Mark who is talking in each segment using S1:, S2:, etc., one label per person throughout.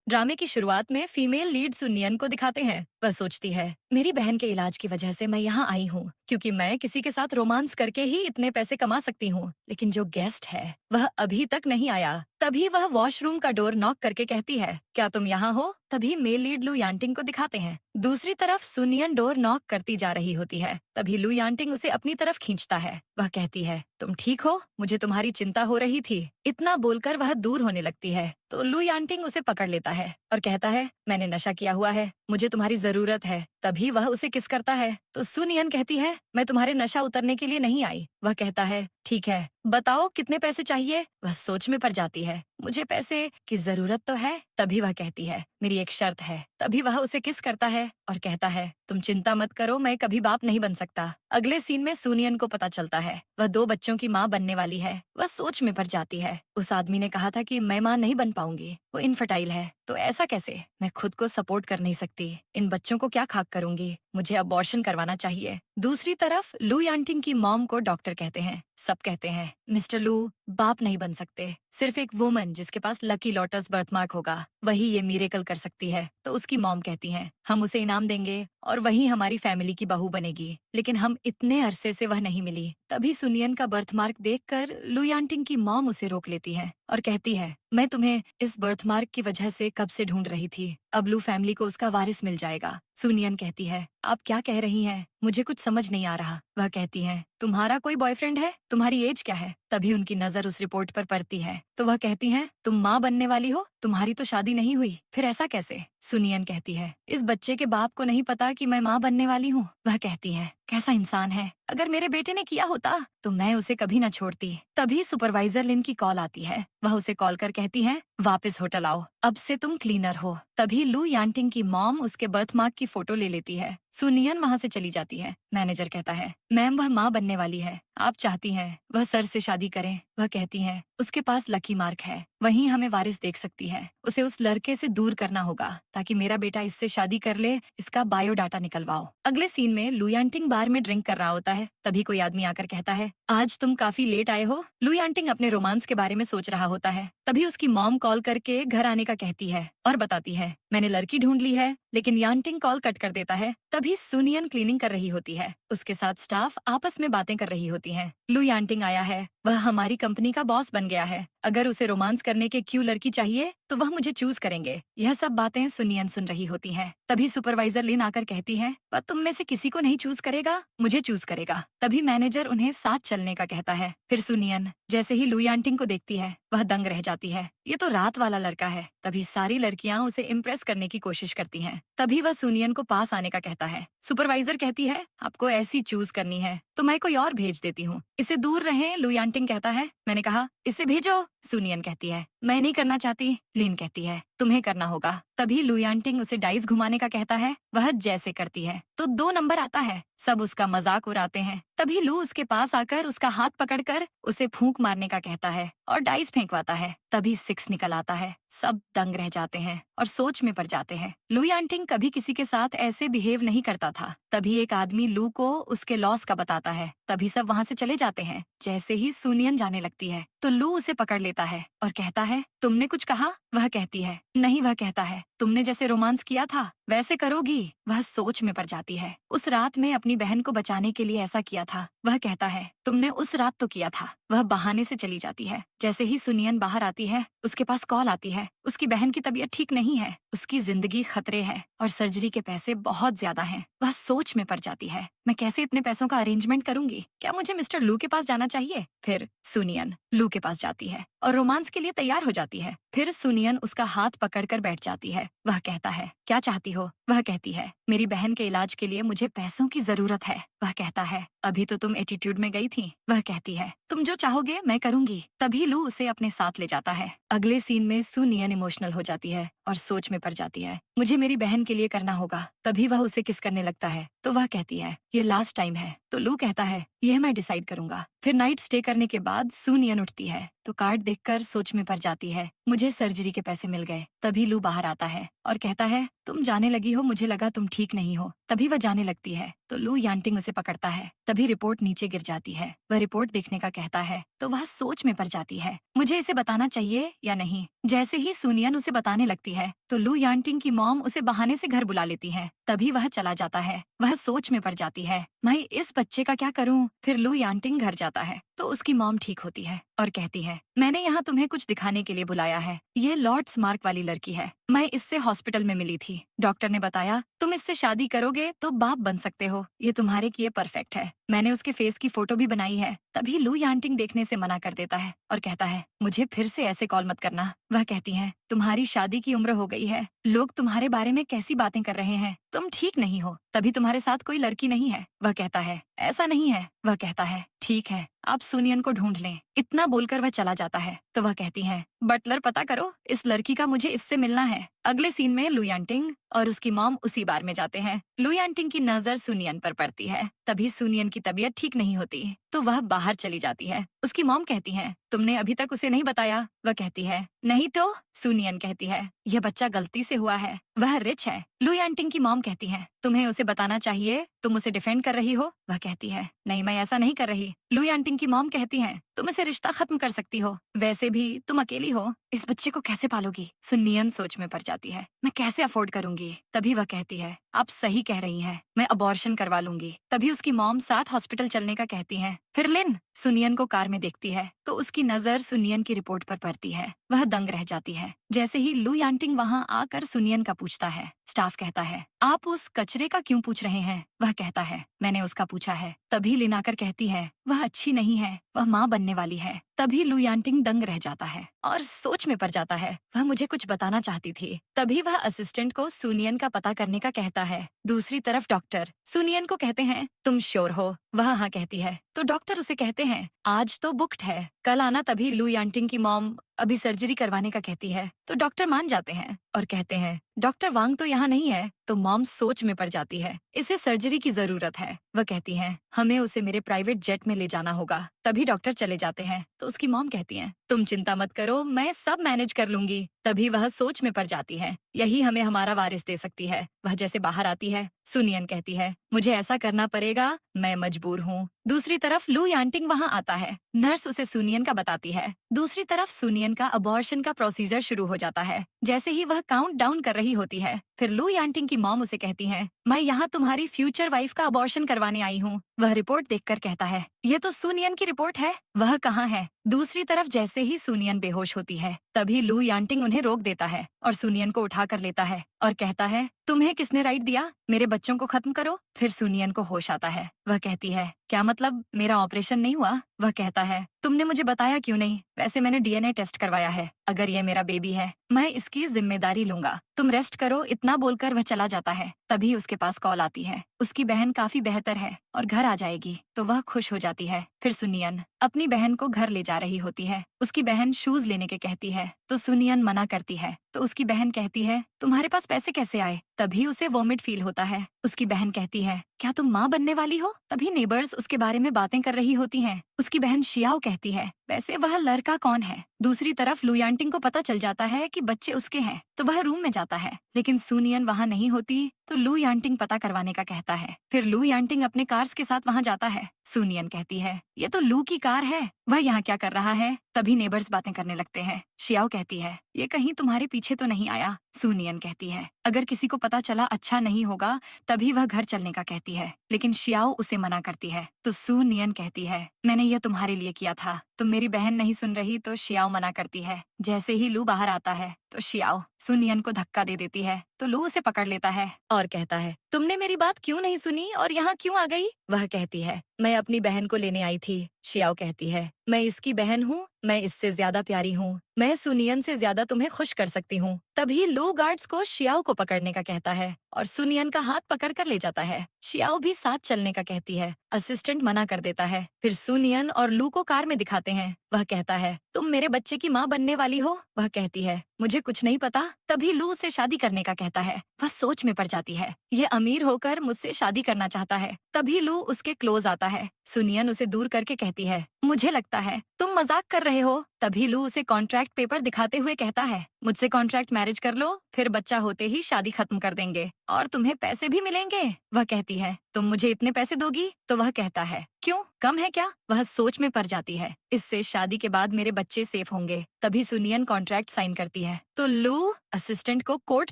S1: ड्रामे की शुरुआत में फीमेल लीड सुनियन को दिखाते हैं। वह सोचती है, मेरी बहन के इलाज की वजह से मैं यहाँ आई हूँ क्योंकि मैं किसी के साथ रोमांस करके ही इतने पैसे कमा सकती हूँ। लेकिन जो गेस्ट है वह अभी तक नहीं आया। तभी वह वॉशरूम का डोर नॉक करके कहती है, क्या तुम यहाँ हो? तभी मेल लीड लू यांटिंग को दिखाते हैं। दूसरी तरफ सुनियन डोर नॉक करती जा रही होती है। तभी लू यांटिंग उसे अपनी तरफ खींचता है। वह कहती है, तुम ठीक हो? मुझे तुम्हारी चिंता हो रही थी। इतना बोलकर वह दूर होने लगती है तो लू यांटिंग उसे पकड़ लेता है और कहता है, मैंने नशा किया हुआ है, मुझे तुम्हारी जरूरत है। तभी वह उसे किस करता है तो सुनियन कहती है, मैं तुम्हारे नशा उतरने के लिए नहीं आई। वह कहता है, ठीक है, बताओ कितने पैसे चाहिए? वह सोच में पड़ जाती है, मुझे पैसे की जरूरत तो है। तभी वह कहती है, मेरी एक शर्त है। तभी वह उसे किस करता है और कहता है, तुम चिंता मत करो, मैं कभी बाप नहीं बन सकता। अगले सीन में सुनियन को पता चलता है वह 2 बच्चों की माँ बनने वाली है। वह सोच में पड़ जाती है, उस आदमी ने कहा था कि मैं माँ नहीं बन पाऊंगी, वो इनफर्टाइल है, तो ऐसा कैसे? मैं खुद को सपोर्ट कर नहीं सकती, इन बच्चों को क्या खाक करूंगी, मुझे अबॉर्शन करवाना चाहिए। दूसरी तरफ लू यांटिंग की मॉम को डॉक्टर कहते हैं। सब कहते हैं, मिस्टर लू बाप नहीं बन सकते, सिर्फ एक वुमन जिसके पास लकी लोटस बर्थमार्क होगा वही ये मिरेकल कर सकती है। तो उसकी मॉम कहती है, हम उसे इनाम देंगे और वही हमारी फैमिली की बहू बनेगी। लेकिन हम इतने अरसे से वह नहीं मिली। तभी सुनियन का बर्थमार्क देखकर लू यांटिंग की मॉम उसे रोक लेती है और कहती है, मैं तुम्हें इस बर्थमार्क की वजह से कब से ढूंढ रही थी, अब लू फैमिली को उसका वारिस मिल जाएगा। सुनियन कहती है, आप क्या कह रही हैं? मुझे कुछ समझ नहीं आ रहा। वह कहती है, तुम्हारा कोई बॉयफ्रेंड है? तुम्हारी एज क्या है? तभी उनकी नजर उस रिपोर्ट पर पड़ती है तो वह कहती हैं, तुम माँ बनने वाली हो, तुम्हारी तो शादी नहीं हुई, फिर ऐसा कैसे? सुनियन कहती है, इस बच्चे के बाप को नहीं पता कि मैं माँ बनने वाली हूँ। वह कहती है, कैसा इंसान है, अगर मेरे बेटे ने किया होता तो मैं उसे कभी न छोड़ती। तभी सुपरवाइजर लिन की कॉल आती है। वह उसे कॉल कर कहती है, वापस होटल आओ, अब से तुम क्लीनर हो। तभी लू यांटिंग की मॉम उसके बर्थमार्क की फोटो ले लेती है। सुनियन वहाँ से चली जाती है। मैनेजर कहता है, मैम वह माँ बनने वाली है, आप चाहती हैं वह सर से शादी करें? वह कहती है, उसके पास लकी मार्क है, वहीं हमें वारिस देख सकती है, उसे उस लड़के से दूर करना होगा ताकि मेरा बेटा इससे शादी कर ले, इसका बायोडाटा निकलवाओ। अगले सीन में लू यांटिंग बार में ड्रिंक कर रहा होता है। तभी कोई आदमी आकर कहता है, आज तुम काफी लेट आए हो। लू यांटिंग अपने रोमांस के बारे में सोच रहा होता है। तभी उसकी मॉम कॉल करके घर आने का कहती है और बताती है, मैंने लड़की ढूंढ ली है। लेकिन यांटिंग कॉल कट कर देता है। तभी सुनियन क्लीनिंग कर रही होती है, उसके साथ स्टाफ आपस में बातें कर रही होती हैं। लू यांटिंग आया है, वह हमारी कंपनी का बॉस बन गया है, अगर उसे रोमांस करने के क्यों लड़की चाहिए तो वह मुझे चूज करेंगे। यह सब बातें सुनियन सुन रही होती हैं। तभी सुपरवाइजर लिन आकर कहती है, वह तुम में से किसी को नहीं चूज करेगा, मुझे चूज करेगा। तभी मैनेजर उन्हें साथ चलने का कहता है। फिर सुनियन जैसे ही लू यांटिंग को देखती है वह दंग रह जाती है, ये तो रात वाला लड़का है। तभी सारी लड़कियां उसे इम्प्रेस करने की कोशिश करती हैं। तभी वह सुनियन को पास आने का कहता है। सुपरवाइजर कहती है, आपको ऐसी चूज करनी है तो मैं कोई और भेज देती हूँ, इसे दूर रहे। लू यांटिंग कहता है, मैंने कहा इसे भेजो। सुनियन कहती है, मैं नहीं करना चाहती। लिन कहती है, तुम्हें करना होगा। तभी लू यांटिंग उसे डाइस घुमाने का कहता है। वह जैसे करती है तो 2 नंबर आता है। सब उसका मजाक उड़ाते हैं। तभी लू उसके पास आकर उसका हाथ पकड़कर उसे फूंक मारने का कहता है और डाइस फेंकवाता है। तभी 6 निकल आता है। सब दंग रह जाते हैं और सोच में पड़ जाते हैं। लू यांटिंग कभी किसी के साथ ऐसे बिहेव नहीं करता था। तभी एक आदमी लू को उसके लॉस का बताता है। तभी सब वहाँ से चले जाते हैं। जैसे ही सुनियन जाने लगती है तो लू उसे पकड़ लेता है और कहता है, तुमने कुछ कहा? वह कहती है, नहीं। वह कहता है, तुमने जैसे रोमांस किया था वैसे करोगी? वह सोच में पड़ जाती है। उस रात में अपनी बहन को बचाने के लिए ऐसा किया था। वह कहता है, तुमने उस रात तो किया था। वह बहाने से चली जाती है। जैसे ही सुनियन बाहर आती है उसके पास कॉल आती है, उसकी बहन की तबीयत ठीक नहीं है, उसकी जिंदगी खतरे है और सर्जरी के पैसे बहुत ज्यादा हैं। वह सोच में पड़ जाती है, मैं कैसे इतने पैसों का अरेंजमेंट करूंगी? क्या मुझे मिस्टर लू के पास जाना चाहिए? फिर सुनियन लू के पास जाती है और रोमांस के लिए तैयार हो जाती है। फिर सुनियन उसका हाथ पकड़कर बैठ जाती है। वह कहता है, क्या चाहती हो? वह कहती है, मेरी बहन के इलाज के लिए मुझे पैसों की जरूरत है। वह कहता है, अभी तो तुम एटीट्यूड में गई थी। वह कहती है, तुम जो चाहोगे मैं करूंगी। तभी लू उसे अपने साथ ले जाता है। अगले सीन में सुनियन इमोशनल हो जाती है और सोच में पड़ जाती है, मुझे मेरी बहन के लिए करना होगा। तभी वह उसे किस करने लगता है तो वह कहती है, ये लास्ट टाइम है। तो लू कहता है, यह मैं डिसाइड करूंगा। फिर नाइट स्टे करने के बाद सुनियन उठती है तो कार्ड देखकर सोच में पड़ जाती है, मुझे सर्जरी के पैसे मिल गए। तभी लू बाहर आता है और कहता है, तुम जाने लगी हो, मुझे लगा तुम ठीक नहीं हो। तभी वह जाने लगती है तो लू यांटिंग उसे पकड़ता है। तभी रिपोर्ट नीचे गिर जाती है। वह रिपोर्ट देखने का कहता है तो वह सोच में पड़ जाती है, मुझे इसे बताना चाहिए या नहीं। जैसे ही सुनियन उसे बताने लगती है तो लू यांटिंग की मॉम उसे बहाने से घर बुला लेती है। तभी वह चला जाता है। वह सोच में पड़ जाती है, मैं इस बच्चे का क्या करूं? फिर लू यांटिंग घर जाता है तो उसकी मॉम ठीक होती है और कहती है, मैंने यहाँ तुम्हें कुछ दिखाने के लिए बुलाया है। ये लॉर्ड स्मार्क वाली लड़की है, मैं इससे हॉस्पिटल में मिली थी। डॉक्टर ने बताया तुम इससे शादी करोगे तो बाप बन सकते हो, ये तुम्हारे लिए परफेक्ट है। मैंने उसके फेस की फोटो भी बनाई है। तभी लू यांटिंग देखने से मना कर देता है और कहता है, मुझे फिर से ऐसे कॉल मत करना। वह कहती है, तुम्हारी शादी की उम्र हो गई है, लोग तुम्हारे बारे में कैसी बातें कर रहे हैं, तुम ठीक नहीं हो, तभी तुम्हारे साथ कोई लड़की नहीं है। वह कहता है, ऐसा नहीं है। वह कहता है, ठीक है, आप सुनियन को ढूंढ लें। इतना बोलकर वह चला जाता है तो वह कहती है, बटलर पता करो, इस लड़की का मुझे इससे मिलना है। अगले सीन में लू यांटिंग और उसकी मॉम उसी बार में जाते हैं। लू यांटिंग की नजर सुनियन पर पड़ती है। तभी सुनियन की तबीयत ठीक नहीं होती तो वह बाहर चली जाती है। उसकी मॉम कहती है, तुमने अभी तक उसे नहीं बताया? वह कहती है, नहीं तो। सुनियन कहती है, यह बच्चा गलती से हुआ है, वह रिच है। लू यांटिंग की मॉम कहती है, तुम्हें उसे बताना चाहिए, तुम उसे डिफेंड कर रही हो। वह कहती है, नहीं मैं ऐसा नहीं कर रही। लू यांटिंग की मॉम कहती है, तुम इसे रिश्ता खत्म कर सकती हो, वैसे भी तुम अकेली हो, इस बच्चे को कैसे पालोगी? सुनियन सोच में पड़ जाती है, मैं कैसे अफोर्ड करूंगी? तभी वह कहती है, आप सही कह रही हैं, मैं अबॉर्शन करवा लूंगी। तभी उसकी मॉम साथ हॉस्पिटल चलने का कहती है। फिर लिन सुनियन को कार में देखती है तो उसकी नजर सुनियन की रिपोर्ट पर पड़ती है। वह दंग रह जाती है। जैसे ही लू यांटिंग वहाँ आकर सुनियन का पूछता है, स्टाफ कहता है, आप उस कचरे का क्यों पूछ रहे हैं? वह कहता है, मैंने उसका पूछा है। तभी लिन आकर कहती है, वह अच्छी नहीं है, वह माँ बनने वाली है। तभी लू यांटिंग दंग रह जाता है और सोच में पड़ जाता है, वह मुझे कुछ बताना चाहती थी। तभी वह असिस्टेंट को सुनियन का पता करने का कहता है। दूसरी तरफ डॉक्टर सुनियन को कहते हैं, तुम श्योर हो? वह हाँ कहती है। तो डॉक्टर उसे कहते हैं, आज तो बुक्ड है, कल आना। तभी लू यांटिंग की मॉम अभी सर्जरी करवाने का कहती है तो डॉक्टर मान जाते हैं और कहते हैं, डॉक्टर वांग तो यहाँ नहीं है। तो मॉम सोच में पड़ जाती है, इसे सर्जरी की जरूरत है। वह कहती है, हमें उसे मेरे प्राइवेट जेट में ले जाना होगा। तभी डॉक्टर चले जाते हैं तो उसकी मॉम कहती है, तुम चिंता मत करो, मैं सब मैनेज कर लूंगी। तभी वह सोच में पड़ जाती है, यही हमें हमारा वारिस दे सकती है। वह जैसे बाहर आती है, सुनियन कहती है, मुझे ऐसा करना पड़ेगा, मैं मजबूर हूँ। दूसरी तरफ लू यांटिंग वहाँ आता है। नर्स उसे सुनियन का बताती है। दूसरी तरफ सुनियन का अबॉर्शन का प्रोसीजर शुरू हो जाता है। जैसे ही वह काउंट डाउन कर रही होती है, फिर लू यांटिंग की मॉम उसे कहती है, मैं यहाँ तुम्हारी फ्यूचर वाइफ का अबॉर्शन करवाने आई हूँ। वह रिपोर्ट देखकर कहता है, ये तो सुनियन की रिपोर्ट है, वह कहाँ है? दूसरी तरफ जैसे ही सुनियन बेहोश होती है, तभी लू यांटिंग उन्हें रोक देता है और सुनियन को उठा कर लेता है और कहता है, तुम्हें किसने राइट दिया, मेरे बच्चों को खत्म करो? फिर सुनियन को होश आता है। वह कहती है, क्या मतलब, मेरा ऑपरेशन नहीं हुआ? वह कहता है, तुमने मुझे बताया क्यों नहीं? वैसे मैंने डीएनए टेस्ट करवाया है, अगर ये मेरा बेबी है, मैं इसकी जिम्मेदारी लूंगा, तुम रेस्ट करो। इतना बोलकर वह चला जाता है। तभी उसके पास कॉल आती है, उसकी बहन काफी बेहतर है और घर आ जाएगी तो वह खुश हो जाती है। फिर सुनियन अपनी बहन को घर ले जा रही होती है। उसकी बहन शूज लेने के कहती है तो सुनियन मना करती है। तो उसकी बहन कहती है, तुम्हारे पास पैसे कैसे आए? तभी उसे वोमिट फील होता है। उसकी बहन कहती है, क्या तुम माँ बनने वाली हो? तभी नेबर्स उसके बारे में बातें कर रही होती हैं। उसकी बहन शियाओ कहती है, वैसे वह लड़का कौन है? दूसरी तरफ लू यांटिंग को पता चल जाता है कि बच्चे उसके हैं तो वह रूम में जाता है, लेकिन सुनियन वहाँ नहीं होती तो लू यांटिंग पता करवाने का कहता है। फिर लू यांटिंग अपने कार्स के साथ वहाँ जाता है। सुनियन कहती है, ये तो लू की कार है, वह यहाँ क्या कर रहा है? तभी नेबर्स बातें करने लगते हैं। शियाओ कहती है, ये कहीं तुम्हारे पीछे तो नहीं आया? सुनियन कहती है, अगर किसी को पता चला अच्छा नहीं होगा। तभी वह घर चलने का कहती है, लेकिन शियाओ उसे मना करती है। तो सुनियन कहती है, मैंने यह तुम्हारे लिए किया था, तुम मेरी बहन नहीं सुन रही। तो शियाओ मना करती है। जैसे ही लू बाहर आता है तो शियाओ सुनियन को धक्का दे देती है तो लू उसे पकड़ लेता है और कहता है, तुमने मेरी बात क्यों नहीं सुनी और यहाँ क्यों आ गई? वह कहती है, मैं अपनी बहन को लेने आई थी। शियाओ कहती है, मैं इसकी बहन हूँ, मैं इससे ज्यादा प्यारी हूँ, मैं सुनियन से ज्यादा तुम्हें खुश कर सकती हूँ। तभी लू गार्ड्स को शियाओ को पकड़ने का कहता है और सुनियन का हाथ पकड़ कर ले जाता है। शियाओ भी साथ चलने का कहती है, असिस्टेंट मना कर देता है। फिर सुनियन और लू को कार में दिखाते हैं। वह कहता है, तुम मेरे बच्चे की माँ बनने वाली हो? वह कहती है, मुझे कुछ नहीं पता। तभी लू उसे शादी करने का कहता है। वह सोच में पड़ जाती है, ये अमीर होकर मुझसे शादी करना चाहता है। तभी लू उसके क्लोज आता है। सुनियन उसे दूर करके कहती है, मुझे लगता है तुम मजाक कर रहे हो। तभी लू उसे कॉन्ट्रैक्ट पेपर दिखाते हुए कहता है, मुझसे कॉन्ट्रैक्ट मैरिज कर लो, फिर बच्चा होते ही शादी खत्म कर देंगे और तुम्हें पैसे भी मिलेंगे। वह कहती है, तुम मुझे इतने पैसे दोगी? तो वह कहता है, क्यों, कम है क्या? वह सोच में पड़ जाती है। इससे शादी के बाद मेरे बच्चे सेफ होंगे। तभी सुनियन कॉन्ट्रैक्ट साइन करती है तो लू असिस्टेंट को कोर्ट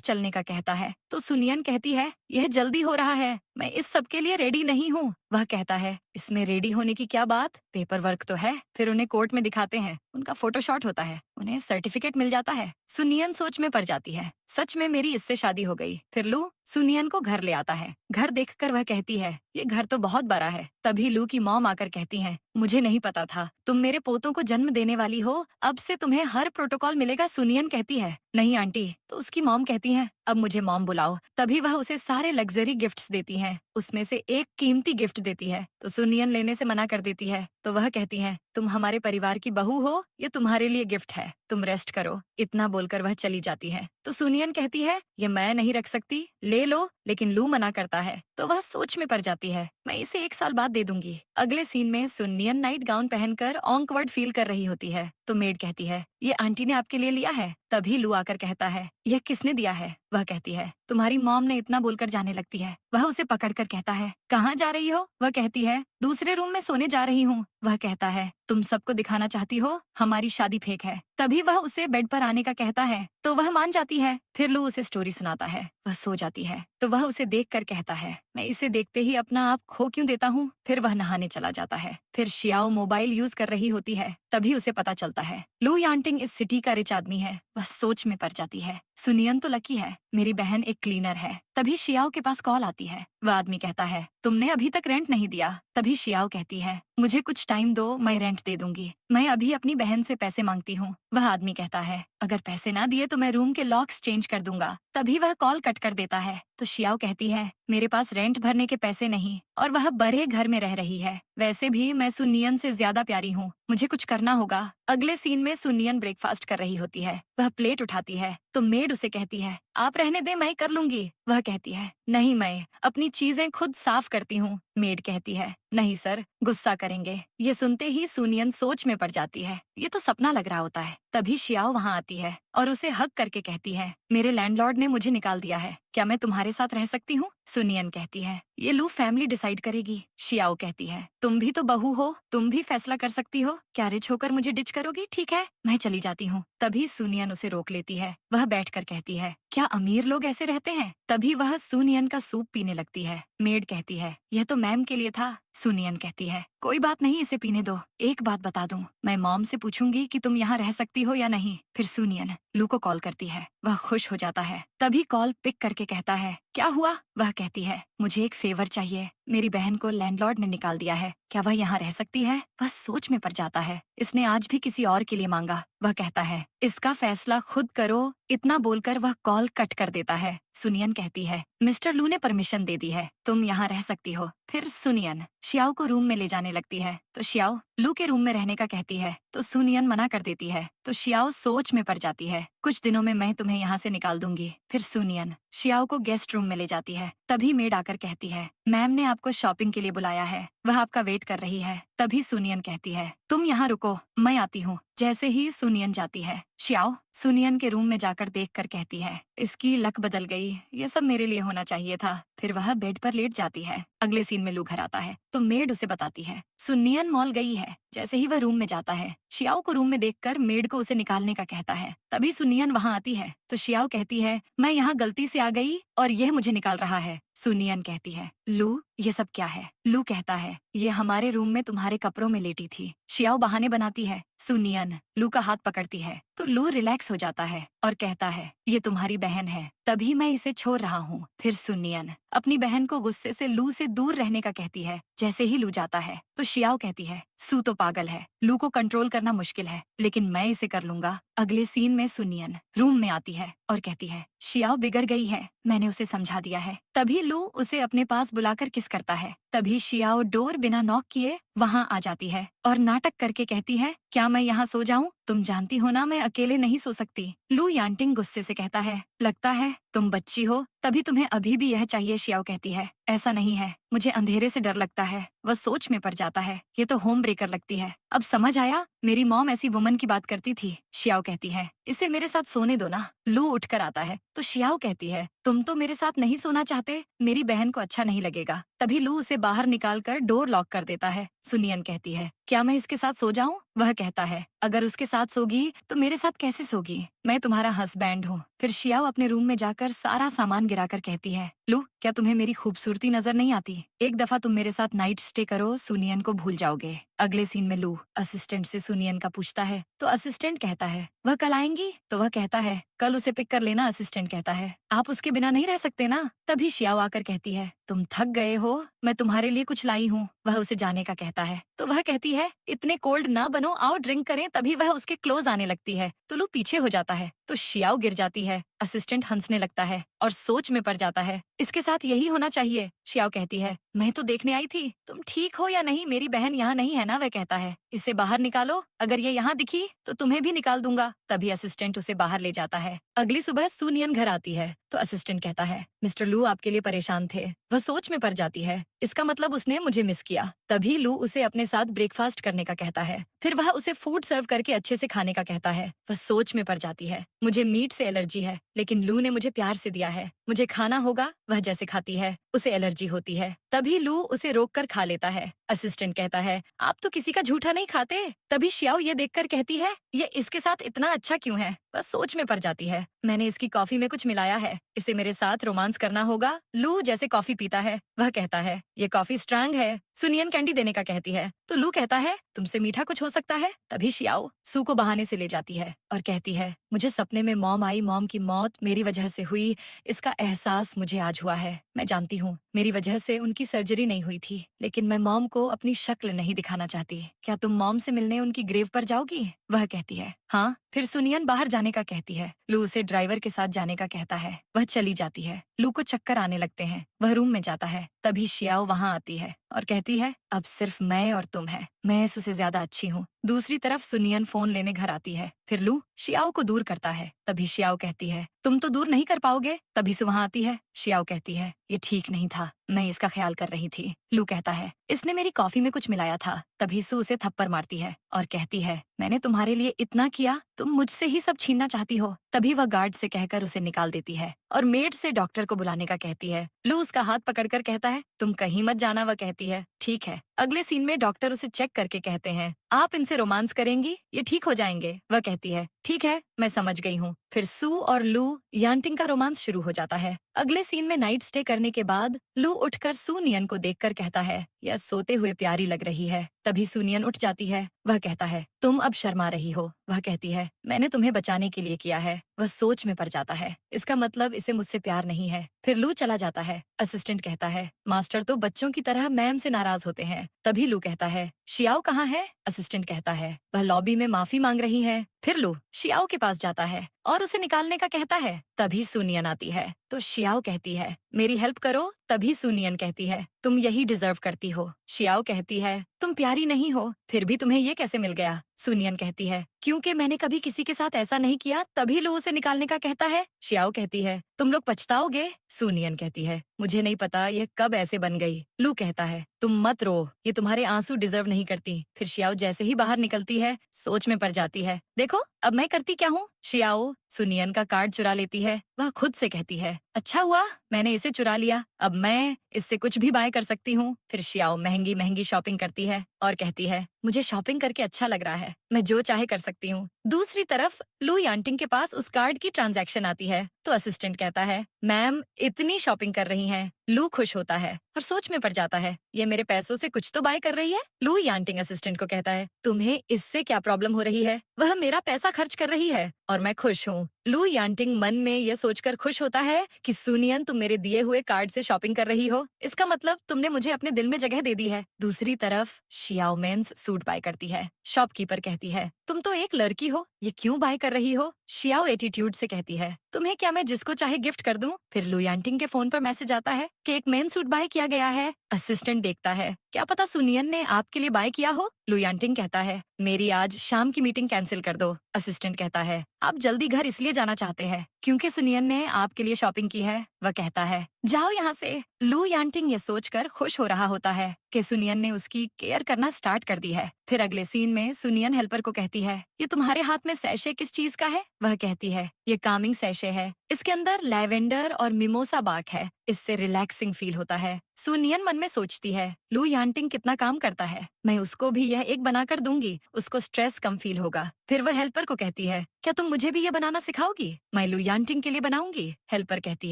S1: चलने का कहता है तो सुनियन कहती है यह जल्दी हो रहा है, मैं इस सब के लिए रेडी नहीं हूँ। वह कहता है इसमें रेडी होने की क्या बात, पेपर वर्क तो है। फिर उन्हें कोर्ट में दिखाते हैं, उनका फोटोशॉट होता है, उन्हें सर्टिफिकेट मिल जाता है। सुनियन सोच में पड़ जाती है, सच में मेरी इससे शादी हो गई। फिर लू सुनियन को घर ले आता है। घर देखकर वह कहती है ये घर तो बहुत बड़ा है। तभी लू की मॉम आकर कहती है मुझे नहीं पता था तुम मेरे पोतों को जन्म देने वाली हो, अब से तुम्हें हर प्रोटोकॉल मिलेगा। सुनियन कहती है नहीं आंटी। तो उसकी मॉम कहती है अब मुझे मॉम बुलाओ। तभी वह उसे सारे लग्जरी गिफ्ट्स देती है, उसमें से एक कीमती गिफ्ट देती है तो सुनियन लेने से मना कर देती है। तो वह कहती है तुम हमारे परिवार की बहू हो, ये तुम्हारे लिए गिफ्ट है, तुम रेस्ट करो। इतना बोलकर वह चली जाती है तो सुनियन कहती है ये मैं नहीं रख सकती, ले लो। लेकिन लू मना करता है तो वह सोच में पड़ जाती है, मैं इसे 1 साल बाद दे दूंगी। अगले सीन में सुनियन नाइट गाउन पहनकर ऑकवर्ड फील कर रही होती है तो मेड कहती है ये आंटी ने आपके लिए लिया है। तभी लू आकर कहता है यह किसने दिया है। वह कहती है तुम्हारी मॉम ने। इतना बोलकर जाने लगती है। वह उसे पकड़कर कहता है कहाँ जा रही हो। वह कहती है दूसरे रूम में सोने जा रही हूँ। वह कहता है तुम सबको दिखाना चाहती हो हमारी शादी फेक है। तभी वह उसे बेड पर आने का कहता है तो वह मान जाती है। फिर लू उसे स्टोरी सुनाता है, वह सो जाती है तो वह उसे देखकर कहता है मैं इसे देखते ही अपना आप खो क्यों देता हूँ। फिर वह नहाने चला जाता है। फिर शियाओ मोबाइल यूज कर रही होती है, तभी उसे पता चलता है लू यांटिंग इस सिटी का रिच आदमी है। वह सोच में पड़ जाती है सुनियन तो लकी है, मेरी बहन एक क्लीनर है। तभी शियाओ के पास कॉल आती है। वह आदमी कहता है तुमने अभी तक रेंट नहीं दिया। तभी शियाओ कहती है मुझे कुछ टाइम दो, मैं रेंट दे दूंगी, मैं अभी अपनी बहन से पैसे मांगती हूँ। वह आदमी कहता है अगर पैसे ना दिए तो मैं रूम के लॉक्स चेंज कर दूंगा। तभी वह कॉल कट कर देता है तो शियाओ कहती है मेरे पास रेंट भरने के पैसे नहीं और वह बड़े घर में रह रही है। वैसे भी मैं सुनियन से ज्यादा प्यारी हूँ, मुझे कुछ करना होगा। अगले सीन में सुनियन ब्रेकफास्ट कर रही होती है। वह प्लेट उठाती है तो मेड उसे कहती है आप रहने दे, मैं कर लूंगी। वह कहती है नहीं, मैं अपनी चीजें खुद साफ करती हूँ। मेड कहती है नहीं सर, गुस्सा करेंगे। ये सुनते ही सुनियन सोच में पड़ जाती है, ये तो सपना लग रहा होता है। तभी शियाओ वहाँ आती है और उसे हक करके कहती है मेरे लैंडलॉर्ड ने मुझे निकाल दिया है, क्या मैं तुम्हारे साथ रह सकती हूँ। सुनियन कहती है ये लू फैमिली डिसाइड करेगी। शियाओ कहती है तुम भी तो बहू हो, तुम भी फैसला कर सकती हो, क्या रिच होकर मुझे डिच करोगी। ठीक है, मैं चली जाती हूँ। तभी सुनियन उसे रोक लेती है। वह बैठकर कहती है क्या अमीर लोग ऐसे रहते हैं। तभी वह सुनियन का सूप पीने लगती है। मेड कहती है यह तो मैम के लिए था। सुनियन कहती है कोई बात नहीं, इसे पीने दो। एक बात बता दूं, मैं मॉम से पूछूंगी कि तुम यहाँ रह सकती हो या नहीं। फिर सुनियन लू को कॉल करती है, वह खुश हो जाता है। तभी कॉल पिक करके कहता है क्या हुआ। वह कहती है मुझे एक फेवर चाहिए, मेरी बहन को लैंडलॉर्ड ने निकाल दिया है, क्या वह यहाँ रह सकती है। वह सोच में पड़ जाता है, इसने आज भी किसी और के लिए मांगा। वह कहता है इसका फैसला खुद करो। इतना बोलकर वह कॉल कट कर देता है। सुनियन कहती है मिस्टर लू ने परमिशन दे दी है, तुम यहाँ रह सकती हो। फिर सुनियन शियाओ को रूम में ले जाने लगती है तो शियाओ लू के रूम में रहने का कहती है तो सुनियन मना कर देती है। तो शियाओ सोच में पड़ जाती है, कुछ दिनों में मैं तुम्हें यहाँ से निकाल दूंगी। फिर सुनियन शियाओ को गेस्ट रूम में ले जाती है। तभी मेड आकर कहती है मैम ने आपको शॉपिंग के लिए बुलाया है, वह आपका वेट कर रही है। तभी सुनियन कहती है तुम यहाँ रुको, मैं आती हूँ। जैसे ही सुनियन जाती है, शियाओ सुनियन के रूम में जाकर देखकर कहती है इसकी लक बदल गई, ये सब मेरे लिए होना चाहिए था। फिर वह बेड पर लेट जाती है। अगले सीन में लू घर आता है तो मेड उसे बताती है सुनियन मॉल गई है। जैसे ही वह रूम में जाता है, शियाओ को रूम में देखकर मेड को उसे निकालने का कहता है। तभी सुनियन वहाँ आती है तो शियाओ कहती है मैं यहाँ गलती से आ गई और यह मुझे निकाल रहा है। सुनियन कहती है लू ये सब क्या है। लू कहता है ये हमारे रूम में तुम्हारे कपड़ों में लेटी थी। शियाओ बहाने बनाती है। सुनियन लू का हाथ पकड़ती है तो लू रिलैक्स हो जाता है और कहता है ये तुम्हारी बहन है, तभी मैं इसे छोड़ रहा हूँ। फिर सुनियन अपनी बहन को गुस्से से लू से दूर रहने का कहती है। जैसे ही लू जाता है तो शियाओ कहती है सू तो पागल है, लू को कंट्रोल करना मुश्किल है, लेकिन मैं इसे कर लूंगा। अगले सीन में सुनियन रूम में आती है और कहती है शियाओ बिगड़ गई है, मैंने उसे समझा दिया है। तभी लू उसे अपने पास बुलाकर किस करता है। तभी शियाओ डोर बिना नॉक किए वहाँ आ जाती है और नाटक करके कहती है क्या मैं यहाँ सो जाऊँ। तुम जानती हो ना मैं अकेले नहीं सो सकती। लू यांटिंग गुस्से से कहता है, लगता है तुम बच्ची हो तभी तुम्हें अभी भी यह चाहिए। शियाओ कहती है, ऐसा नहीं है, मुझे अंधेरे से डर लगता है। वह सोच में पड़ जाता है, ये तो होम ब्रेकर लगती है। अब समझ आया, मेरी मॉम ऐसी वुमन की बात करती थी। शियाओ कहती है, इसे मेरे साथ सोने दो ना। लू उठकर आता है तो शियाओ कहती है, तुम तो मेरे साथ नहीं सोना चाहते, मेरी बहन को अच्छा नहीं लगेगा। तभी लू उसे बाहर निकाल कर डोर लॉक कर देता है। सुनियन कहती है, क्या मैं इसके साथ सो जाऊं? वह कहता है, अगर उसके साथ सोगी तो मेरे साथ कैसे सोगी? मैं तुम्हारा हस्बैंड हूँ। फिर शियाओ अपने रूम में जाकर सारा सामान गिराकर कहती है, लू क्या तुम्हें मेरी खूबसूरती नजर नहीं आती? एक दफा तुम मेरे साथ नाइट स्टे करो, सुनियन को भूल जाओगे। अगले सीन में लू असिस्टेंट से सुनियन का पूछता है तो असिस्टेंट कहता है, वह कल आएंगी? तो वह कहता है, कल उसे पिक कर लेना। असिस्टेंट कहता है, आप उसके बिना नहीं रह सकते ना? तभी शियाओ आकर कहती है, तुम थक गए हो, मैं तुम्हारे लिए कुछ लाई हूँ। वह उसे जाने का कहता है तो वह कहती है, इतने कोल्ड ना बनो, आओ ड्रिंक करें। तभी वह उसके क्लोज आने लगती है तो लू पीछे हो जाता है तो शियाओ गिर जाती है। असिस्टेंट हंसने लगता है और सोच में पड़ जाता है, इसके साथ यही होना चाहिए। शियाओ कहती है, मैं तो देखने आई थी, तुम ठीक हो या नहीं? मेरी बहन यहाँ नहीं है ना? वह कहता है, इसे बाहर निकालो, अगर ये यहाँ दिखी तो तुम्हें भी निकाल दूंगा। तभी असिस्टेंट उसे बाहर ले जाता है। अगली सुबह सुनियन घर आती है तो असिस्टेंट कहता है, मिस्टर लू आपके लिए परेशान थे। वह सोच में पड़ जाती है, इसका मतलब उसने मुझे मिस किया। तभी लू उसे अपने साथ ब्रेकफास्ट करने का कहता है। फिर वह उसे फूड सर्व करके अच्छे से खाने का कहता है। वह सोच में पड़ जाती है, मुझे मीट से एलर्जी है, लेकिन लू ने मुझे प्यार से दिया है, मुझे खाना होगा। वह जैसे खाती है उसे एलर्जी होती है। तभी लू उसे रोक कर खा लेता है। असिस्टेंट कहता है, आप तो किसी का झूठा नहीं खाते। तभी शियाओ ये देखकर कहती है, ये इसके साथ इतना अच्छा क्यों है? बस सोच में पड़ जाती है, मैंने इसकी कॉफी में कुछ मिलाया है, इसे मेरे साथ रोमांस करना होगा। लू जैसे कॉफी पीता है वह कहता है, ये कॉफी स्ट्रांग है। सुनियन कैंडी देने का कहती है तो लू कहता है, तुमसे मीठा कुछ हो सकता है? तभी शियाओ सू को बहाने से ले जाती है और कहती है, मुझे सपने में मॉम आई, मॉम की मौत मेरी वजह से हुई, इसका एहसास मुझे आज हुआ है। मैं जानती हूँ मेरी वजह से उनकी सर्जरी नहीं हुई थी, लेकिन मैं मॉम को अपनी शक्ल नहीं दिखाना चाहती। क्या तुम मॉम से मिलने उनकी ग्रेव पर जाओगी? वह कहती है, हाँ। फिर सुनियन बाहर जाने का कहती है। लू उसे ड्राइवर के साथ जाने का कहता है। वह चली जाती है। लू को चक्कर आने लगते हैं। वह रूम में जाता है। तभी शियाओ वहाँ आती है और कहती है, अब सिर्फ मैं और तुम है, मैं उससे ज्यादा अच्छी हूँ। दूसरी तरफ सुनियन फोन लेने घर आती है। फिर लू शियाओ को दूर करता है। तभी शियाओ कहती है, तुम तो दूर नहीं कर पाओगे। तभी सु वहाँ आती है। शियाओ कहती है, ये ठीक नहीं था, मैं इसका ख्याल कर रही थी। लू कहता है, इसने मेरी कॉफी में कुछ मिलाया था। तभी सु उसे थप्पड़ मारती है और कहती है, मैंने तुम्हारे लिए इतना किया, तुम मुझसे ही सब छीनना चाहती हो। तभी वह गार्ड से कहकर उसे निकाल देती है और मेड से डॉक्टर को बुलाने का कहती है। लू उसका हाथ पकड़कर कहता है, तुम कहीं मत जाना। वह कहती है, ठीक है। अगले सीन में डॉक्टर उसे चेक करके कहते हैं, आप इनसे रोमांस करेंगी, ये ठीक हो जाएंगे। वह कहती है, ठीक है, मैं समझ गई हूँ। फिर सू और लू यांटिंग का रोमांस शुरू हो जाता है। अगले सीन में नाइट स्टे करने के बाद लू उठकर सुनियन को देखकर कहता है, यह सोते हुए प्यारी लग रही है। तभी सुनियन उठ जाती है। वह कहता है, तुम अब शर्मा रही हो। वह कहती है, मैंने तुम्हें बचाने के लिए किया है। वह सोच में पड़ जाता है, इसका मतलब इसे मुझसे प्यार नहीं है। फिर लू चला जाता है। असिस्टेंट कहता है, मास्टर तो बच्चों की तरह मैम से नाराज होते हैं। तभी लू कहता है, शियाओ कहाँ है? असिस्टेंट कहता है, वह लॉबी में माफी मांग रही है। फिर लू शियाओ के पास जाता है और उसे निकालने का कहता है। तभी सुनियन आती है तो शियाओ कहती है, मेरी हेल्प करो। तभी सुनियन कहती है, तुम यही डिजर्व करती हो। शियाओ कहती है, तुम प्यारी नहीं हो, फिर भी तुम्हें ये कैसे मिल गया? सुनियन कहती है, क्योंकि मैंने कभी किसी के साथ ऐसा नहीं किया। तभी लू उसे निकालने का कहता है। शियाओ कहती है, तुम लोग पछताओगे। सुनियन कहती है, मुझे नहीं पता ये कब ऐसे बन गई। लू कहता है, तुम मत रो, ये तुम्हारे आंसू डिजर्व नहीं करती। फिर शियाओ जैसे ही बाहर निकलती है सोच में पड़ जाती है, देखो अब मैं करती क्या हूँ। शियाओ सुनियन का कार्ड चुरा लेती है। वह खुद से कहती है, अच्छा हुआ मैंने इसे चुरा लिया, अब मैं इससे कुछ भी बाय कर सकती हूँ। फिर शियाओ महंगी महंगी शॉपिंग करती है और कहती है, मुझे शॉपिंग करके अच्छा लग रहा है, मैं जो चाहे कर सकती हूँ। दूसरी तरफ लू यांटिंग के पास उस कार्ड की ट्रांजैक्शन आती है तो असिस्टेंट कहता है, मैम इतनी शॉपिंग कर रही हैं। लू खुश होता है और सोच में पड़ जाता है, ये मेरे पैसों से कुछ तो बाय कर रही है। लू यांटिंग असिस्टेंट को कहता है, तुम्हें इससे क्या प्रॉब्लम हो रही है? वह मेरा पैसा खर्च कर रही है और मैं खुश हूँ। लू यांटिंग मन में यह सोचकर खुश होता है कि सुनियन तुम मेरे दिए हुए कार्ड से शॉपिंग कर रही हो, इसका मतलब तुमने मुझे अपने दिल में जगह दे दी है। दूसरी तरफ शियाओ मेंस सूट बाय करती है। शॉपकीपर कहती है, तुम तो एक लड़की हो, ये क्यों बाय कर रही हो? शियाओ एटीट्यूड से कहती है, तुम्हें क्या मैं जिसको चाहे गिफ्ट कर दूं? फिर लू यांटिंग के फोन पर मैसेज आता है कि एक मेन सूट बाय किया गया है। असिस्टेंट देखता है, क्या पता सुनियन ने आपके लिए बाय किया हो। लू यांटिंग कहता है, मेरी आज शाम की मीटिंग कैंसिल कर दो। असिस्टेंट कहता है, आप जल्दी घर इसलिए जाना चाहते हैं क्योंकि सुनियन ने आपके लिए शॉपिंग की है। वह कहता है, जाओ यहाँ से। लू यांटिंग ये सोचकर खुश हो रहा होता है कि सुनियन ने उसकी केयर करना स्टार्ट कर दी है। फिर अगले सीन में सुनियन हेल्पर को कहती है, ये तुम्हारे हाथ में सैशे किस चीज का है। वह कहती है, ये कामिंग सैशे है, इसके अंदर लैवेंडर और मिमोसा बार्क है, इससे रिलैक्सिंग फील होता है। सुनियन मन में सोचती है, लू यांटिंग कितना काम करता है, मैं उसको भी यह एक बनाकर दूंगी, उसको स्ट्रेस कम फील होगा। फिर वह हेल्पर को कहती है, क्या तुम मुझे भी ये बनाना सिखाओगी। मैं लू यांटिंग के लिए बनाऊंगी। हेल्पर कहती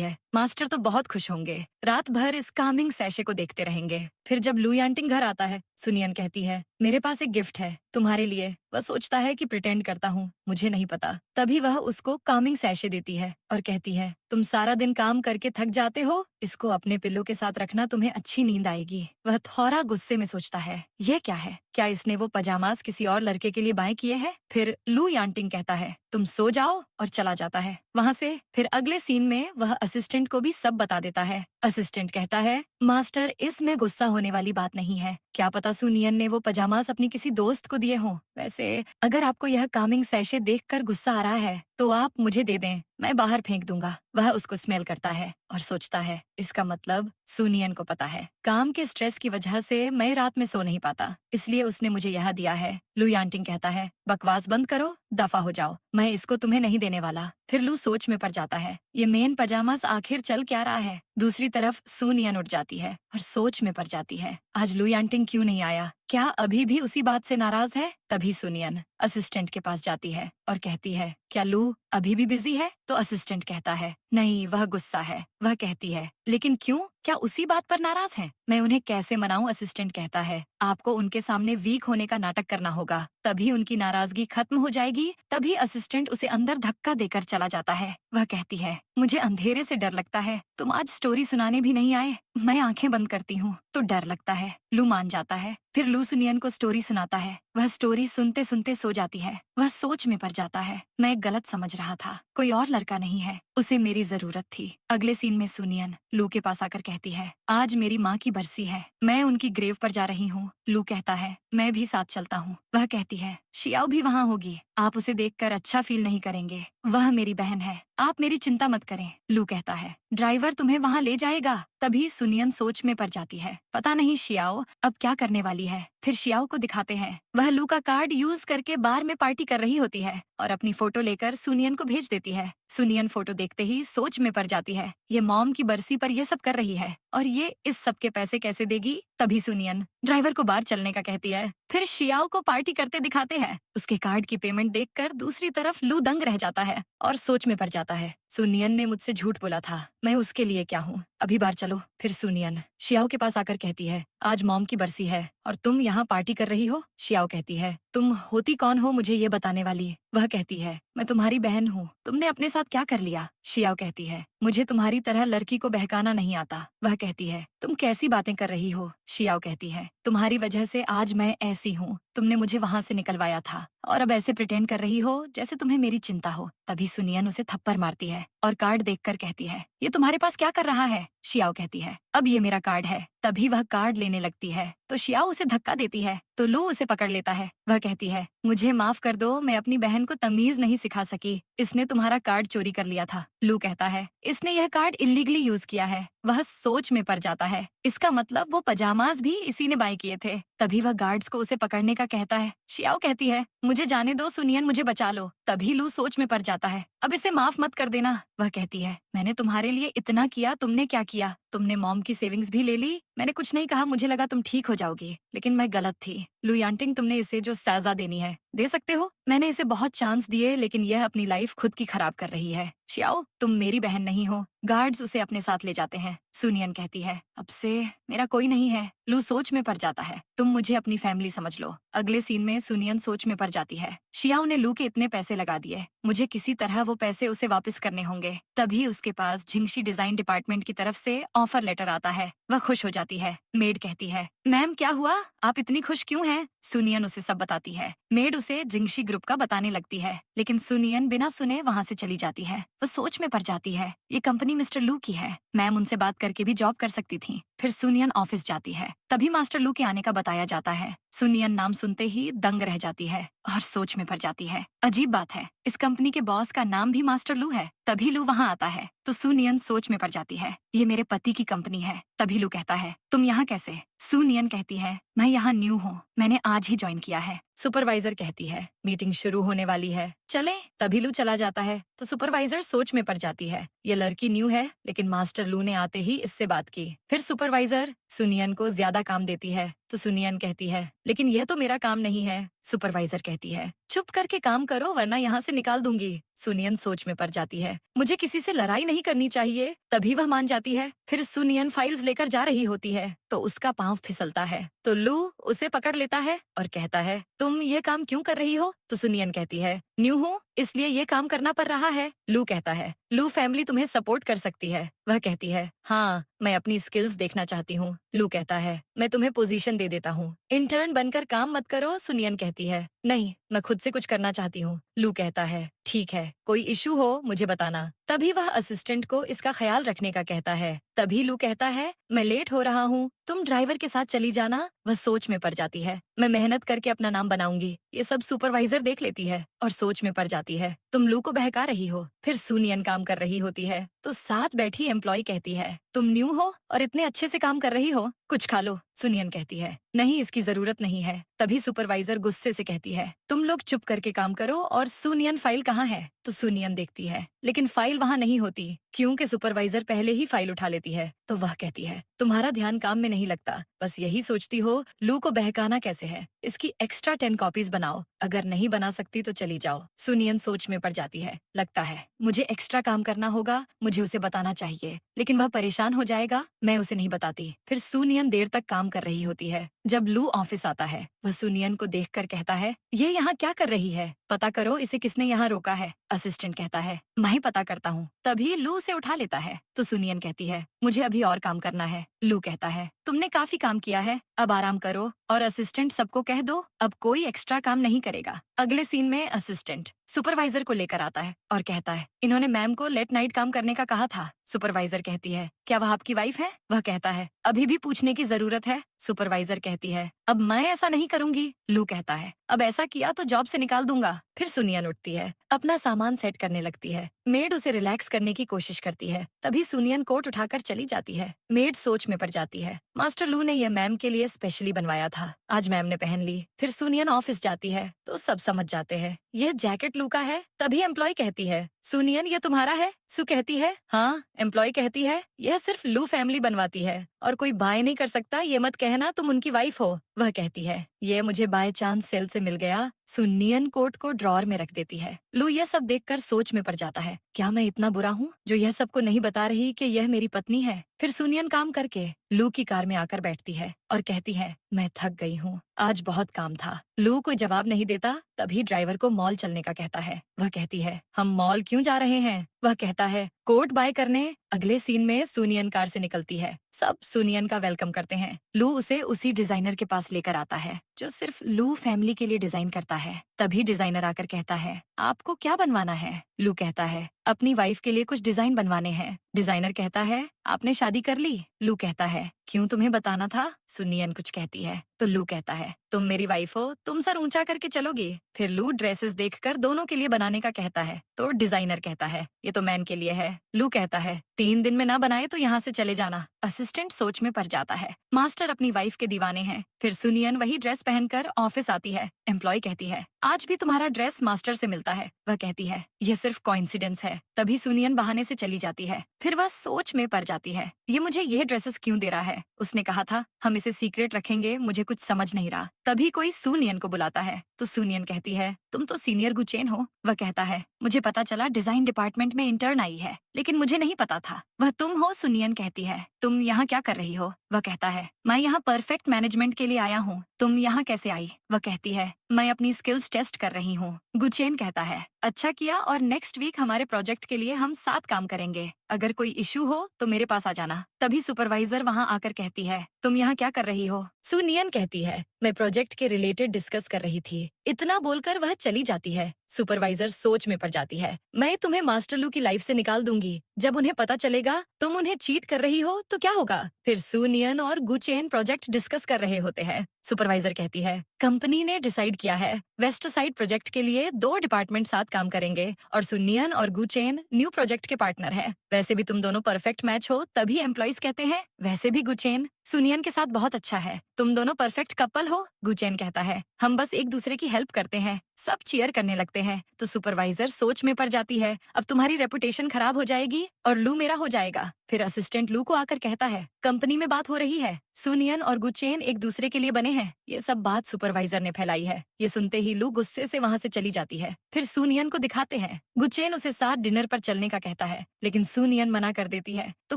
S1: है, मास्टर तो बहुत खुश होंगे, रात भर इस कामिंग सैशे को देखते रहेंगे। फिर जब लू यांटिंग घर आता है, सुनियन कहती है, मेरे पास एक गिफ्ट है तुम्हारे लिए। वह सोचता है कि प्रिटेंड करता हूँ, मुझे नहीं पता। तभी वह उसको कामिंग सैशे देती है और कहती है, तुम सारा दिन काम करके थक जाते हो, इसको अपने पिल्लो के साथ रखना, तुम्हें अच्छी नींद आएगी। वह थोड़ा गुस्से में सोचता है, ये क्या है, क्या इसने वो पजामास किसी और लड़के के लिए बाय किए हैं। फिर लू यांटिंग कहता है, तुम सो जाओ, और चला जाता है वहाँ से। फिर अगले सीन में वह असिस्टेंट को भी सब बता देता है। असिस्टेंट कहता है, मास्टर इसमें गुस्सा होने वाली बात नहीं है, क्या पता सुनियन ने वो पजामास अपनी किसी दोस्त को दिए हों। वैसे अगर आपको यह कामिंग सैशे देखकर गुस्सा आ रहा है तो आप मुझे दे दें, मैं बाहर फेंक दूंगा। वह उसको स्मेल करता है और सोचता है, इसका मतलब सुनियन को पता है काम के स्ट्रेस की वजह से मैं रात में सो नहीं पाता, इसलिए उसने मुझे यह दिया है। लू यांटिंग कहता है, बकवास बंद करो, दफा हो जाओ, मैं इसको तुम्हें नहीं देने वाला। फिर लू सोच में पड़ जाता है, ये मेन पजामास आखिर चल क्या रहा है। दूसरी तरफ सुनियन उठ जाती है और सोच में पड़ जाती है, आज लू यांटिंग क्यों नहीं आया, क्या अभी भी उसी बात से नाराज है। तभी सुनियन असिस्टेंट के पास जाती है और कहती है, क्या लू अभी भी बिजी है। तो असिस्टेंट कहता है, नहीं, वह गुस्सा है। वह कहती है, लेकिन क्यों, क्या उसी बात पर नाराज है, मैं उन्हें कैसे मनाऊं। असिस्टेंट कहता है, आपको उनके सामने वीक होने का नाटक करना होगा, तभी उनकी नाराजगी खत्म हो जाएगी। तभी असिस्टेंट उसे अंदर धक्का देकर चला जाता है। वह कहती है, मुझे अंधेरे से डर लगता है, तुम आज स्टोरी सुनाने भी नहीं आए। मैं आंखें बंद करती हूँ तो डर लगता है। लू मान जाता है। फिर लू सुनियन को स्टोरी सुनाता है। वह स्टोरी सुनते सुनते सो जाती है। वह सोच में पड़ जाता है, मैं गलत समझ रहा था, कोई और लड़का नहीं है, उसे मेरी जरूरत थी। अगले सीन में सुनियन लू के पास आकर कहती है, आज मेरी माँ की बरसी है, मैं उनकी ग्रेव पर जा रही हूँ। लू कहता है, मैं भी साथ चलता हूँ। वह कहती है, शियाओ भी वहाँ होगी, आप उसे देखकर अच्छा फील नहीं करेंगे, वह मेरी बहन है, आप मेरी चिंता मत करें। लू कहता है, ड्राइवर तुम्हें वहाँ ले जाएगा। तभी सुनियन सोच में पड़ जाती है, पता नहीं शियाओ अब क्या करने वाली है। फिर शियाओ को दिखाते हैं, वह लू का कार्ड यूज करके बार में पार्टी कर रही होती है और अपनी फोटो लेकर सुनियन को भेज देती है। सुनियन फोटो देखते ही सोच में पड़ जाती है, ये मॉम की बरसी पर ये सब कर रही है और ये इस सब के पैसे कैसे देगी। तभी सुनियन ड्राइवर को बाहर चलने का कहती है। फिर शियाओ को पार्टी करते दिखाते हैं। उसके कार्ड की पेमेंट देखकर दूसरी तरफ लू दंग रह जाता है और सोच में पड़ जाता है, सुनियन ने मुझसे झूठ बोला था, मैं उसके लिए क्या हूँ, अभी बाहर चलो। फिर सुनियन शियाओ के पास आकर कहती है, आज मॉम की बरसी है और तुम यहाँ पार्टी कर रही हो। शियाओ कहती है, तुम होती कौन हो मुझे ये बताने वाली। वह कहती है, मैं तुम्हारी बहन हूँ, तुमने अपने साथ क्या कर लिया। शियाओ कहती है, मुझे तुम्हारी तरह लड़की को बहकाना नहीं आता। वह कहती है, तुम कैसी बातें कर रही हो। शियाओ कहती है, तुम्हारी वजह से आज मैं ऐसी हूँ, तुमने मुझे वहाँ से निकलवाया था और अब ऐसे प्रिटेंड कर रही हो जैसे तुम्हें मेरी चिंता हो। तभी सुनियन उसे थप्पड़ मारती है और कार्ड देखकर कहती है, ये तुम्हारे पास क्या कर रहा है। शियाओ कहती है, अब ये मेरा कार्ड है। तभी वह कार्ड लेने लगती है तो शियाओ उसे धक्का देती है तो लू उसे पकड़ लेता है। वह कहती है, मुझे माफ कर दो, मैं अपनी बहन को तमीज नहीं सिखा सकी, इसने तुम्हारा कार्ड चोरी कर लिया था। लू कहता है, इसने यह कार्ड इलीगली यूज किया है। वह सोच में पड़ जाता है, इसका मतलब वो पजामास भी इसी ने बाय किए थे। तभी वह गार्ड्स को उसे पकड़ने का कहता है। शियाओ कहती है, मुझे जाने दो सुनियन, मुझे बचा लो। तभी लू सोच में पड़ जाता है, अब इसे माफ मत कर देना। वह कहती है, मैंने तुम्हारे लिए इतना किया, तुमने क्या किया, तुमने मॉम की सेविंग्स भी ले ली। मैंने कुछ नहीं कहा, मुझे लगा तुम ठीक हो जाओगी, लेकिन मैं गलत थी। लू यांटिंग, तुमने इसे जो सजा देनी है दे सकते हो, मैंने इसे बहुत चांस दिए लेकिन यह अपनी लाइफ खुद की खराब कर रही है। शियाओ, तुम मेरी बहन नहीं हो। गार्ड्स उसे अपने साथ ले जाते हैं। सुनियन कहती है, अब से मेरा कोई नहीं है। लू सोच में पड़ जाता है, तुम मुझे अपनी फैमिली समझ लो। अगले सीन में सुनियन सोच में पड़ जाती है, शियाओ ने लू के इतने पैसे लगा दिए, मुझे किसी तरह वो पैसे उसे वापस करने होंगे। तभी उसके पास झिंगशी डिजाइन डिपार्टमेंट की तरफ से ऑफर लेटर आता है। वह खुश हो जाती है। मेड कहती है, मैम क्या हुआ, आप इतनी खुश क्यों हैं। सुनियन उसे सब बताती है। मेड उसे जिंगशी ग्रुप का बताने लगती है, लेकिन सुनियन बिना सुने वहाँ से चली जाती है। वो सोच में पड़ जाती है, ये कंपनी मिस्टर लू की है, मैम उनसे बात करके भी जॉब कर सकती थी। फिर सुनियन ऑफिस जाती है, तभी मास्टर लू के आने का बताया जाता है। सुनियन नाम सुनते ही दंग रह जाती है और सोच में पड़ जाती है। अजीब बात है, इस कंपनी के बॉस का नाम भी मास्टर लू है। तभी लू वहाँ आता है तो सुनियन सोच में पड़ जाती है, ये मेरे पति की कंपनी है। तभी लू कहता है, तुम यहाँ कैसे? सुनियन कहती है, मैं यहाँ न्यू हूँ, मैंने आज ही ज्वाइन किया है। सुपरवाइजर कहती है, मीटिंग शुरू होने वाली है, चले। तभी लू चला जाता है तो सुपरवाइजर सोच में पड़ जाती है, ये लड़की न्यू है, लेकिन मास्टर लू ने आते ही इससे बात की। फिर सुपरवाइजर सुनियन को ज्यादा काम देती है तो सुनियन कहती है, लेकिन यह तो मेरा काम नहीं है। सुपरवाइजर कहती है, चुप करके काम करो वरना यहाँ से निकाल दूंगी। सुनियन सोच में पड़ जाती है, मुझे किसी से लड़ाई नहीं करनी चाहिए। तभी वह मान जाती है। फिर सुनियन फाइल्स लेकर जा रही होती है तो उसका पाँव फिसलता है तो लू उसे पकड़ लेता है और कहता है, तुम ये काम क्यों कर रही हो? तो सुनियन कहती है, न्यू हूँ इसलिए ये काम करना पड़ रहा है। लू कहता है, लू फैमिली तुम्हें सपोर्ट कर सकती है। वह कहती है, हाँ मैं अपनी स्किल्स देखना चाहती हूँ। लू कहता है, मैं तुम्हें पोजीशन दे देता हूँ, इंटर्न बनकर काम मत करो। सुनियन कहती है, नहीं मैं खुद से कुछ करना चाहती हूँ। लू कहता है, ठीक है कोई इशू हो मुझे बताना। तभी वह असिस्टेंट को इसका ख्याल रखने का कहता है। तभी लू कहता है, मैं लेट हो रहा हूँ, तुम ड्राइवर के साथ चली जाना। वह सोच में पड़ जाती है, मैं मेहनत करके अपना नाम बनाऊंगी। ये सब सुपरवाइजर देख लेती है और सोच में पड़ जाती है, तुम लू को बहका रही हो। फिर सुनियन काम कर रही होती है तो साथ बैठी एम्प्लॉय कहती है, तुम न्यू हो और इतने अच्छे से काम कर रही हो, कुछ खा लो। सुनियन कहती है, नहीं इसकी जरूरत नहीं है। तभी सुपरवाइजर गुस्से से कहती है, तुम लोग चुप करके काम करो और सुनियन फाइल कहाँ है? तो सुनियन देखती है लेकिन फाइल वहाँ नहीं होती, क्योंकि सुपरवाइजर पहले ही फाइल उठा लेती है। तो वह कहती है, तुम्हारा ध्यान काम में नहीं लगता, बस यही सोचती हो लू को बहकाना कैसे है। इसकी एक्स्ट्रा 10 कॉपीज बनाओ, अगर नहीं बना सकती तो चली जाओ। सुनियन सोच में पड़ जाती है, लगता है मुझे एक्स्ट्रा काम करना होगा, मुझे उसे बताना चाहिए, लेकिन वह परेशान हो जाएगा, मैं उसे नहीं बताती। फिर सुनियन देर तक काम कर रही होती है। जब लू ऑफिस आता है वह सुनियन को देखकर कहता है, ये यहाँ क्या कर रही है? पता करो इसे किसने यहाँ रोका है। असिस्टेंट कहता है, मैं ही पता करता हूँ। तभी लू उसे उठा लेता है तो सुनियन कहती है, मुझे अभी और काम करना है। लू कहता है, तुमने काफी काम किया है, अब आराम करो और असिस्टेंट सबको कह दो अब कोई एक्स्ट्रा काम नहीं करेगा। अगले सीन में असिस्टेंट सुपरवाइजर को लेकर आता है और कहता है, इन्होंने मैम को लेट नाइट काम करने का कहा था। सुपरवाइजर कहती है, क्या वह आपकी वाइफ है? वह कहता है, अभी भी पूछने की जरूरत है। सुपरवाइजर कहती है, अब मैं ऐसा नहीं करूंगी। लू कहता है, अब ऐसा किया तो जॉब से निकाल दूंगा। फिर सुनियन उठती है, अपना सामान सेट करने लगती है। मेड उसे रिलैक्स करने की कोशिश करती है। तभी सुनियन कोट उठाकर चली जाती है। मेड सोच में पड़ जाती है, मास्टर लू ने यह मैम के लिए स्पेशली बनवाया था, आज मैम ने पहन ली। फिर सुनियन ऑफिस जाती है तो सब समझ जाते हैं यह जैकेट लू का है। तभी एम्प्लॉय कहती है, सुनियन ये तुम्हारा है? सु कहती है, हाँ। एम्प्लॉय कहती है, यह सिर्फ लू फैमिली बनवाती है और कोई बाय नहीं कर सकता, ये मत कहना तुम उनकी वाइफ हो। वह कहती है, ये मुझे बाय चांस सेल से मिल गया। सुनियन कोट को ड्रॉर में रख देती है। लू यह सब देखकर सोच में पड़ जाता है, क्या मैं इतना बुरा हूँ जो यह सबको नहीं बता रही कि यह मेरी पत्नी है। फिर सुनियन काम करके लू की कार में आकर बैठती है और कहती है, मैं थक गई हूँ, आज बहुत काम था। लू कोई जवाब नहीं देता। तभी ड्राइवर को मॉल चलने का कहता है। वह कहती है, हम मॉल क्यों जा रहे हैं? वह कहता है, कोट बाय करने। अगले सीन में सुनियन कार से निकलती है, सब सुनियन का वेलकम करते हैं। लू उसे उसी डिजाइनर के पास लेकर आता है जो सिर्फ लू फैमिली के लिए डिजाइन करता है। तभी डिजाइनर आकर कहता है, आपको क्या बनवाना है? लू कहता है, अपनी वाइफ के लिए कुछ डिजाइन बनवाने हैं। डिजाइनर कहता है, आपने शादी कर ली? लू कहता है, क्यों तुम्हें बताना था? सुनियन कुछ कहती है तो लू कहता है, तुम मेरी वाइफ हो, तुम सर ऊंचा करके चलोगी। फिर लू ड्रेसेस देखकर दोनों के लिए बनाने का कहता है तो डिजाइनर कहता है, ये तो मैन के लिए है। लू कहता है, 3 दिन में ना बनाए तो यहाँ से चले जाना। असिस्टेंट सोच में पड़ जाता है, मास्टर अपनी वाइफ के दीवाने हैं। फिर सुनियन वही ड्रेस पहनकर ऑफिस आती है। एम्प्लॉय कहती है, आज भी तुम्हारा ड्रेस मास्टर से मिलता है। वह कहती है, यह सिर्फ कोइंसिडेंस है। तभी सुनियन बहाने से चली जाती है। फिर वह सोच में पड़ जाती है, ये मुझे ये ड्रेसेस क्यों दे रहा है? उसने कहा था हम इसे सीक्रेट रखेंगे, मुझे कुछ समझ नहीं रहा। तभी कोई सुनियन को बुलाता है तो सुनियन कहती है, तुम तो सीनियर गुचेन हो। वह कहता है, मुझे पता चला डिजाइन डिपार्टमेंट में इंटर्न आई है, लेकिन मुझे नहीं पता था। वह तुम हो? सुनियन कहती है, तुम यहाँ क्या कर रही हो? वह कहता है, मैं यहाँ परफेक्ट मैनेजमेंट के लिए आया हूँ, तुम यहाँ कैसे आई? वह कहती है, मैं अपनी स्किल्स टेस्ट कर रही हूँ। गुचेन कहता है, अच्छा किया और नेक्स्ट वीक हमारे प्रोजेक्ट के लिए हम साथ काम करेंगे। अगर कोई इशू हो तो मेरे पास आ जाना। तभी सुपरवाइजर वहाँ आकर कहती है, तुम यहाँ क्या कर रही हो? सुनियन कहती है, मैं प्रोजेक्ट के रिलेटेड डिस्कस कर रही थी। इतना बोलकर वह चली जाती है। सुपरवाइजर सोच में पड़ जाती है, मैं तुम्हें मास्टर लू की लाइफ से निकाल दूंगी। जब उन्हें पता चलेगा तुम उन्हें चीट कर रही हो तो क्या होगा? फिर सुनियन और गुचेन प्रोजेक्ट डिस्कस कर रहे होते हैं। सुपरवाइजर कहती है, कंपनी ने डिसाइड किया है वेस्ट साइड प्रोजेक्ट के लिए 2 डिपार्टमेंट साथ काम करेंगे और सुनियन और गुचेन न्यू प्रोजेक्ट के पार्टनर है। वैसे भी तुम दोनों परफेक्ट मैच हो, तभी एम्प्लॉइज कहते हैं। वैसे भी गुचेन सुनियन के साथ बहुत अच्छा है, तुम दोनों परफेक्ट कपल हो। गुचेन कहता है, हम बस एक दूसरे की हेल्प करते हैं। सब चीयर करने लगते हैं। तो सुपरवाइजर सोच में पड़ जाती है, अब तुम्हारी रेपुटेशन खराब हो जाएगी और लू मेरा हो जाएगा। फिर असिस्टेंट लू को आकर कहता है, कंपनी में बात हो रही है, सुनियन और गुचेन एक दूसरे के लिए बने हैं। ये सब बात सुपरवाइजर ने फैलाई है। ये सुनते ही लू गुस्से से वहाँ से चली जाती है। फिर सुनियन को दिखाते हैं। गुचेन उसे साथ डिनर पर चलने का कहता है, लेकिन सुनियन मना कर देती है। तो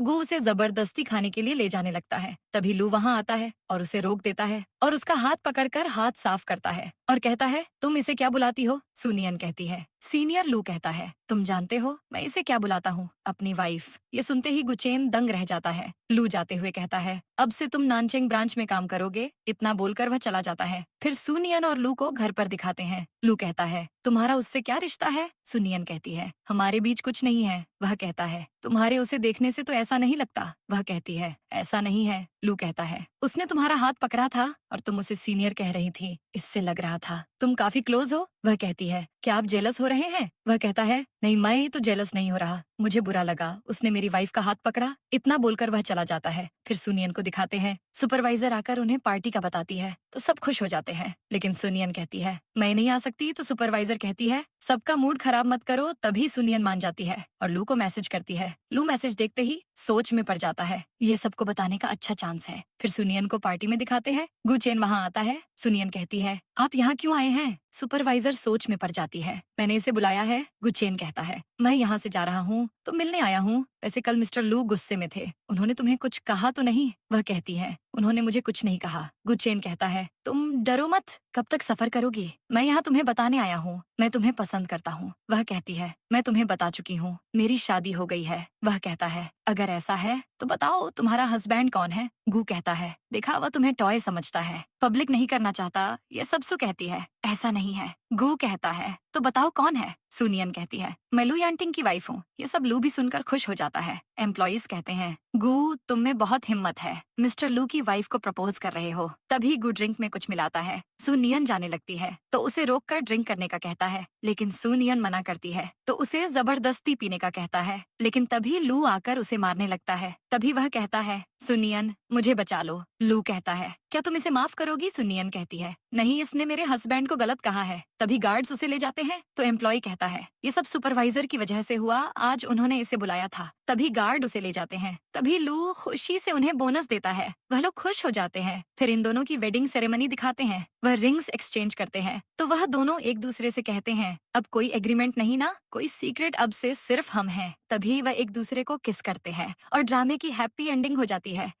S1: गु उसे जबरदस्ती खाने के लिए ले जाने लगता है। तभी लू वहाँ आता है और उसे रोक देता है और उसका हाथ पकड़कर हाथ साफ करता है और कहता है, तुम इसे क्या बुलाती हो? सुनियन कहती है। सीनियर लू कहता है, तुम जानते हो मैं इसे क्या बुलाता हूँ? अपनी वाइफ। ये सुनते ही गुचेन दंग रह जाता है। लू जाते हुए कहता है, अब से तुम नानचेंग ब्रांच में काम करोगे। इतना बोलकर वह चला जाता है। फिर सुनियन और लू को घर पर दिखाते हैं। लू कहता है, तुम्हारा उससे क्या रिश्ता है? सुनियन कहती है, हमारे बीच कुछ नहीं है। वह कहता है, तुम्हारे उसे देखने से तो ऐसा नहीं लगता। वह कहती है, ऐसा नहीं है। लू कहता है, उसने तुम्हारा हाथ पकड़ा था और तुम उसे सीनियर कह रही थी, इससे लग रहा था तुम काफी क्लोज हो। वह कहती है, क्या आप जेलस हो रहे हैं? वह कहता है, नहीं मैं तो जेलस नहीं हो रहा, मुझे बुरा लगा उसने मेरी वाइफ का हाथ पकड़ा। इतना बोलकर वह चला जाता है। फिर सुनियन को दिखाते हैं। सुपरवाइजर आकर उन्हें पार्टी का बताती है तो सब खुश हो जाते हैं, लेकिन सुनियन कहती है, मैं नहीं आ सकती। तो सुपरवाइजर कहती है, सबका मूड खराब मत करो। तभी सुनियन मान जाती है और लू को मैसेज करती है। लू मैसेज देखते ही सोच में पड़ जाता है, ये सबको बताने का अच्छा चांस है। फिर सुनियन को पार्टी में दिखाते हैं। गुचेन वहाँ आता है। सुनियन कहती है, आप यहाँ क्यों आए हैं? सुपरवाइजर सोच में पड़ जाती है, मैंने इसे बुलाया है। गुचेन कहता है, मैं यहाँ से जा रहा हूँ तो मिलने आया हूँ। वैसे कल मिस्टर लू गुस्से में थे, उन्होंने तुम्हें कुछ कहा तो नहीं? वह कहती है, उन्होंने मुझे कुछ नहीं कहा। गुचेन कहता है, तुम डरो मत, कब तक सफर करोगी? मैं यहाँ तुम्हें बताने आया हूँ, मैं तुम्हें पसंद करता हूँ। वह कहती है, मैं तुम्हें बता चुकी हूँ, मेरी शादी हो गई है। वह कहता है, अगर ऐसा है तो बताओ तुम्हारा हस्बैंड कौन है? गू कहता है, देखा वह तुम्हें टॉय समझता है, पब्लिक नहीं करना चाहता। ये सब सु कहती है, ऐसा नहीं है। गू कहता है, तो बताओ कौन है? सुनियन कहती है, मैं लू यांटिंग की वाइफ हूँ। ये सब लू भी सुनकर खुश हो जाता है। एम्प्लॉइज कहते हैं, गू तुम में बहुत हिम्मत है, मिस्टर लू की वाइफ को प्रपोज कर रहे हो। तभी गू ड्रिंक में कुछ मिलाता है। सुनियन जाने लगती है तो उसे रोककर ड्रिंक करने का कहता है, लेकिन सुनियन मना करती है तो उसे जबरदस्ती पीने का कहता है। लेकिन तभी लू आकर उसे मारने लगता है। तभी वह कहता है, सुनियन मुझे बचा लो। लू कहता है, क्या तुम इसे माफ करोगी? सुनियन कहती है, नहीं, इसने मेरे हस्बैंड को गलत कहा है। तभी गार्ड्स उसे ले जाते हैं तो एम्प्लॉय कहता है, ये सब सुपरवाइजर की वजह से हुआ, आज उन्होंने इसे बुलाया था। तभी गार्ड उसे ले जाते हैं। तभी लू खुशी से उन्हें बोनस देता है। वह लोग खुश हो जाते हैं। फिर इन दोनों की वेडिंग सेरेमनी दिखाते हैं। वह रिंग्स एक्सचेंज करते हैं तो वह दोनों एक दूसरे से कहते हैं, अब कोई एग्रीमेंट नहीं ना, कोई सीक्रेट अब से सिर्फ हम हैं। तभी वह एक दूसरे को किस करते हैं और ड्रामे की हैप्पी एंडिंग हो जाती है।